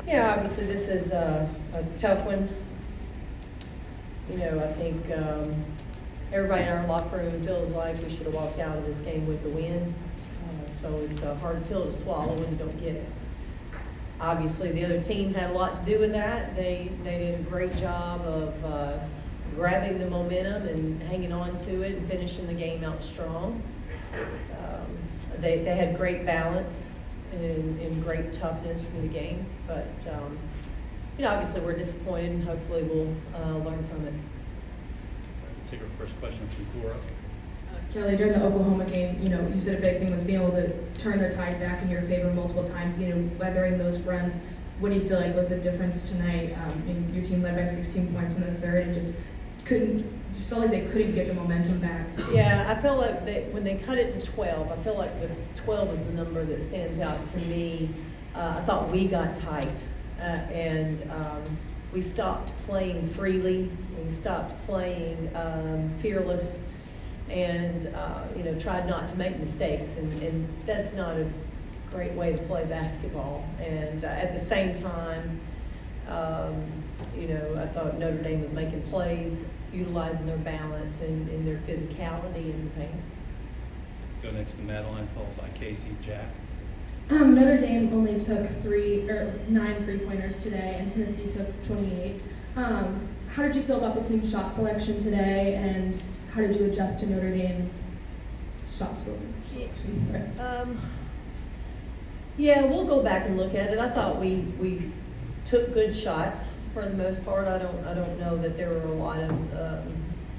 Yeah, obviously this is a tough one. You know, I think everybody in our locker room feels like we should have walked out of this game with the win. So it's a hard pill to swallow when you don't get it. Obviously, the other team had a lot to do with that. They did a great job of grabbing the momentum and hanging on to it and finishing the game out strong. They had great balance and great toughness from the game, but you know, obviously we're disappointed, and hopefully we'll learn from it. We'll take our first question from Cora. Kelly, during the Oklahoma game, you know, you said a big thing was being able to turn their tide back in your favor multiple times, you know, weathering those runs. What do you feel like was the difference tonight? Your team led by 16 points in the third and just felt like they couldn't get the momentum back. Yeah, I feel like when they cut it to 12, I feel like the 12 is the number that stands out to me. I thought we got tight, and we stopped playing freely. We stopped playing fearless, and you know, tried not to make mistakes. And that's not a great way to play basketball. And at the same time, you know, I thought Notre Dame was making plays, utilizing their balance and their physicality in the paint. Go next to Madeline, followed by Casey, Jack. Notre Dame only took 9 3-pointers today, and Tennessee took 28. How did you feel about the team's shot selection today, and how did you adjust to Notre Dame's shot selection? Sorry. Yeah, we'll go back and look at it. I thought we took good shots for the most part. I don't know that there were a lot of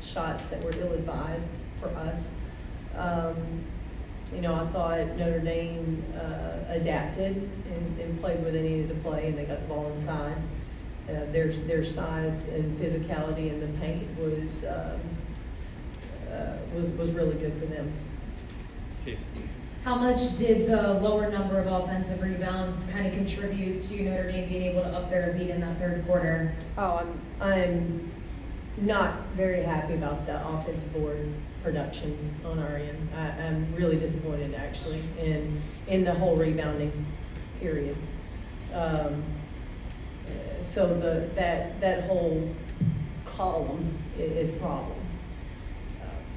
shots that were ill-advised for us. You know, I thought Notre Dame adapted and played where they needed to play, and they got the ball inside. Their size and physicality in the paint was really good for them. Casey. How much did the lower number of offensive rebounds kind of contribute to Notre Dame being able to up their lead in that third quarter? Oh, I'm not very happy about the offensive board production on our end. I'm really disappointed, actually, in the whole rebounding period. So that whole column is a problem.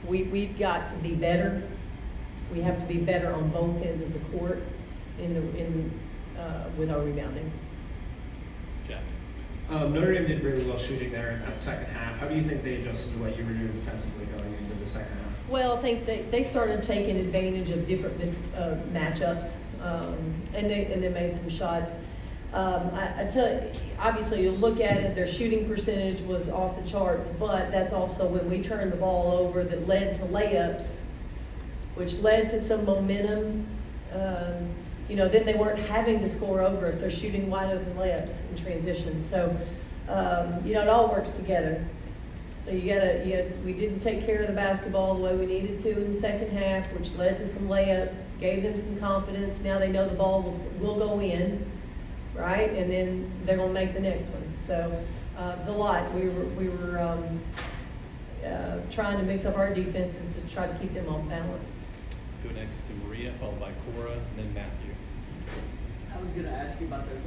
We've got to be better. We have to be better on both ends of the court with our rebounding. Jack. Notre Dame did really well shooting there in that second half. How do you think they adjusted to what you were doing defensively going into the second half? Well, I think they started taking advantage of different matchups, and they made some shots. I tell you, obviously you look at it, their shooting percentage was off the charts, but that's also when we turned the ball over that led to layups, which led to some momentum. You know, then they weren't having to score over us. They're shooting wide open layups in transition. So, you know, it all works together. So we didn't take care of the basketball the way we needed to in the second half, which led to some layups, gave them some confidence. Now they know the ball will go in, right? And then they're going to make the next one. So it was a lot. We were trying to mix up our defenses to try to keep them off balance. Go next to Maria, followed by Cora, and then Matthew. I was going to ask you about those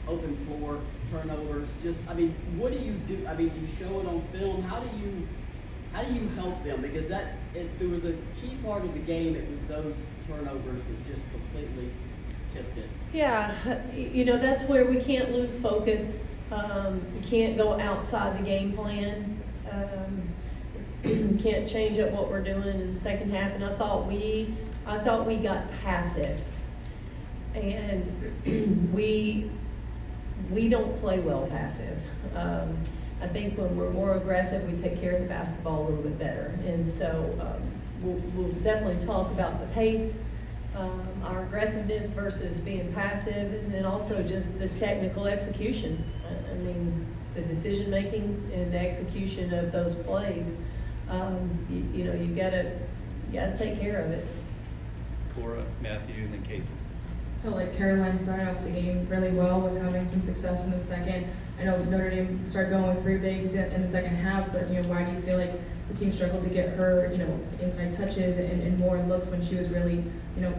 open floor turnovers. Just, I mean, what do you do? I mean, you show it on film. How do you help them? Because there was a key part of the game. It was those turnovers that just completely tipped it. Yeah, you know, that's where we can't lose focus. We can't go outside the game plan. Can't change up what we're doing in the second half. And I thought we got passive, and we don't play well passive. I think when we're more aggressive, we take care of the basketball a little bit better. And so we'll definitely talk about the pace, our aggressiveness versus being passive, and then also just the technical execution. I mean, the decision making and the execution of those plays. You know, you gotta take care of it. Cora, Matthew, and then Casey. I felt like Caroline started off the game really well, was having some success in the second. I know Notre Dame started going with 3 bigs in the second half, but you know, why do you feel like the team struggled to get her, you know, inside touches and more looks when she was really, you know,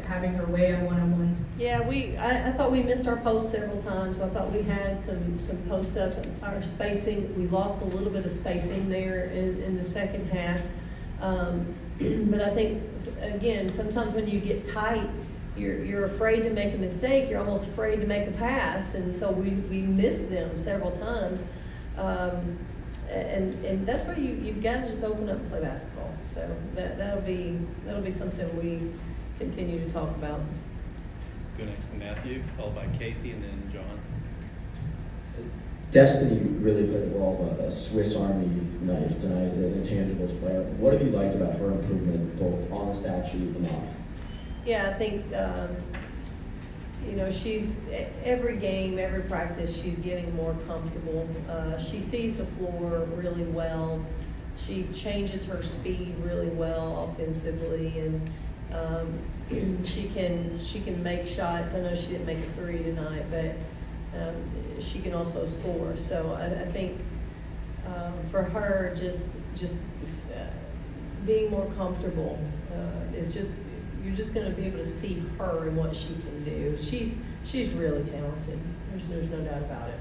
having her way on one-on-ones? Yeah, I thought we missed our post several times. I thought we had some post ups. Our spacing, we lost a little bit of spacing there in the second half. But I think, again, sometimes when you get tight, you're afraid to make a mistake. You're almost afraid to make a pass, and so we missed them several times. And that's where you've got to just open up and play basketball. So that'll be something we continue to talk about. Go next to Matthew, followed by Casey, and then John. Destiny really played the role of a Swiss Army knife tonight, an intangibles player. What have you liked about her improvement, both on the stat sheet and off? Yeah, I think, she's, every game, every practice, she's getting more comfortable. She sees the floor really well. She changes her speed really well offensively, and she can make shots. I know she didn't make a three tonight, but she can also score. So I think for her, just being more comfortable is just, you're just going to be able to see her and what she can do. She's really talented. There's no doubt about it.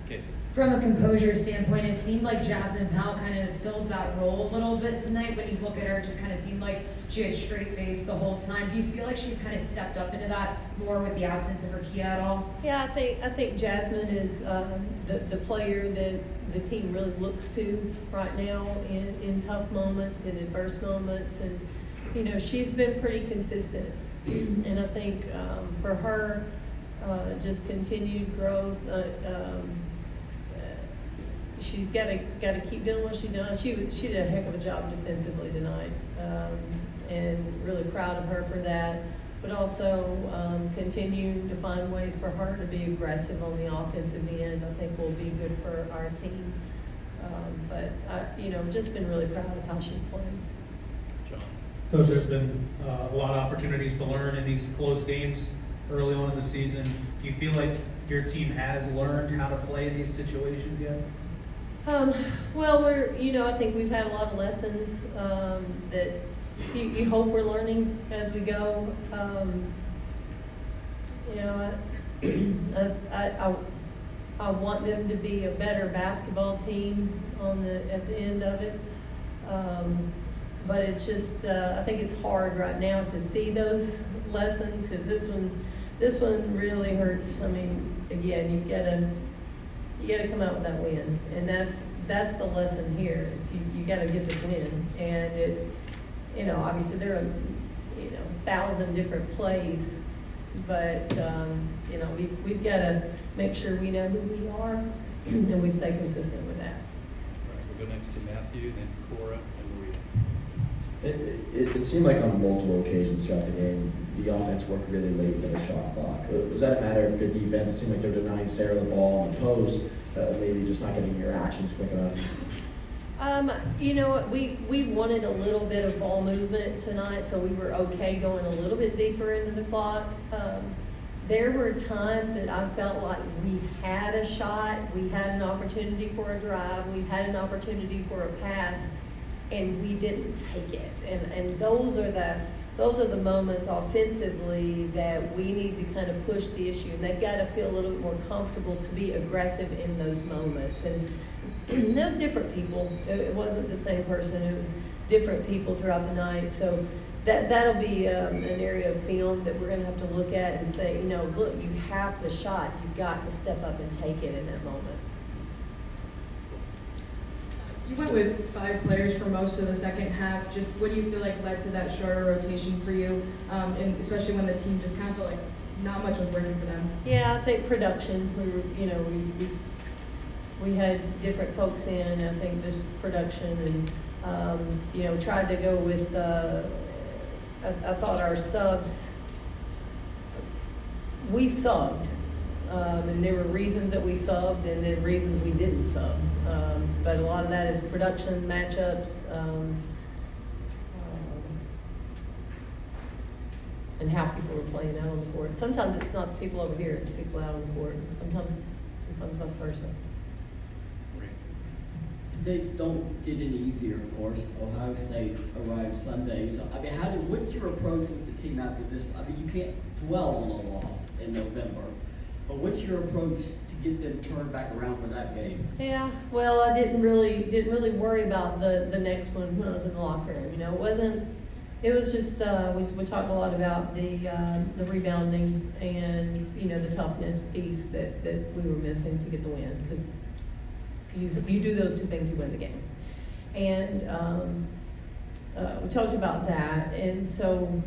Casey. From a composure standpoint, it seemed like Jasmine Powell kind of filled that role a little bit tonight. When you look at her, it just kind of seemed like she had straight face the whole time. Do you feel like she's kind of stepped up into that more with the absence of Rakia at all? Yeah, I think Jasmine is the player that the team really looks to right now in tough moments, in adverse moments, and she's been pretty consistent. And I think for her, just continued growth. She's got to keep doing what she's doing. She did a heck of a job defensively tonight, and really proud of her for that. But also continue to find ways for her to be aggressive on the offensive end. I think will be good for our team. But just been really proud of how she's playing. John. Coach, there's been a lot of opportunities to learn in these close games early on in the season. Do you feel like your team has learned how to play in these situations yet? Well, I think we've had a lot of lessons that you hope we're learning as we go. I want them to be a better basketball team at the end of it. But it's just, I think it's hard right now to see those lessons, because this one really hurts. I mean, again, you gotta come out with that win, and that's the lesson here. It's you gotta get this win, and it, obviously there are 1,000 different plays, but we've got to make sure we know who we are and we stay consistent with that. All right, we'll go next to Matthew, then Cora, and Maria. It seemed like on multiple occasions throughout the game, the offense worked really late into the shot clock. Was that a matter of good defense? It seemed like they were denying Sarah the ball on the post, maybe just not getting your actions quick enough. We wanted a little bit of ball movement tonight, so we were okay going a little bit deeper into the clock. There were times that I felt like we had a shot, we had an opportunity for a drive, we had an opportunity for a pass, and we didn't take it. And those are the moments offensively that we need to kind of push the issue, and they've got to feel a little bit more comfortable to be aggressive in those moments. And there's different people. It wasn't the same person. It was different people throughout the night. So that'll be an area of film that we're going to have to look at and say, look, you have the shot. You've got to step up and take it in that moment. You went with 5 players for most of the second half. Just what do you feel like led to that shorter rotation for you, and especially when the team just kind of felt like not much was working for them? Yeah, I think production. We had different folks in. I think this production, and tried to go with. I thought our subs. We subbed, and there were reasons that we subbed, and then reasons we didn't sub. But a lot of that is production, matchups, and how people are playing out on the court. Sometimes it's not the people over here; it's people out on the court. Sometimes vice versa. they don't get any easier, of course. Ohio State arrives Sunday, so, I mean, what's your approach with the team after this? I mean, you can't dwell on a loss in November, but what's your approach to get them turned back around for that game? Yeah, well, I didn't really worry about the next one when I was in the locker room, you know, it was just, we talked a lot about the rebounding and, you know, the toughness piece that we were missing to get the win, because you do those two things, you win the game. And, we talked about that, and so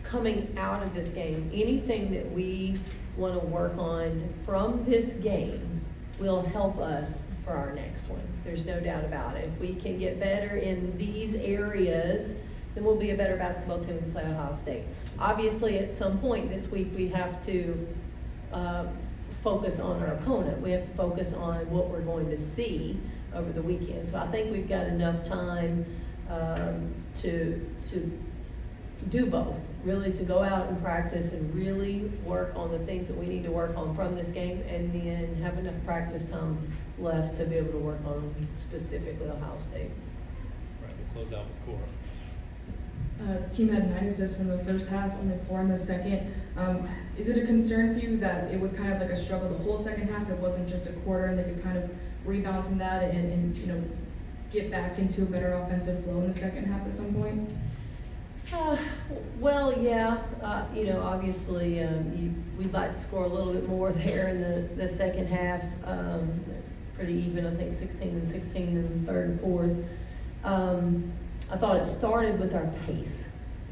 coming out of this game, anything that we wanna work on from this game will help us for our next one. There's no doubt about it. If we can get better in these areas, then we'll be a better basketball team when we play Ohio State. Obviously, at some point this week, we have to focus on our opponent. We have to focus on what we're going to see over the weekend. So I think we've got enough time to do both, really, to go out and practice and really work on the things that we need to work on from this game, and then have enough practice time left to be able to work on specifically Ohio State. Right, we'll close out with Cora. Team had 9 assists in the first half, only 4 in the second. Is it a concern for you that it was kind of like a struggle the whole second half? It wasn't just a quarter, and they could kind of rebound from that and you know, get back into a better offensive flow in the second half at some point? Well, yeah, you know, obviously, we'd like to score a little bit more there in the second half. Pretty even, I think 16 and 16 in the third and fourth. I thought it started with our pace,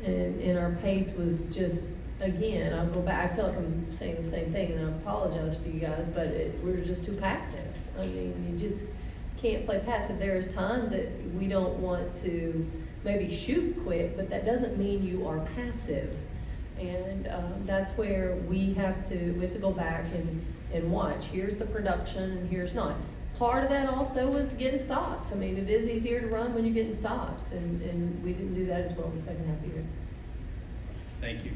and our pace was just, again, I'll go back, I feel like I'm saying the same thing, and I apologize to you guys, but we were just too passive. I mean, you just can't play passive. There's times that we don't want to maybe shoot quick, but that doesn't mean you are passive. And that's where we have to go back and watch. Here's the production and here's not. Part of that also was getting stops. I mean, it is easier to run when you're getting stops, and we didn't do that as well in the second half either. Thank you.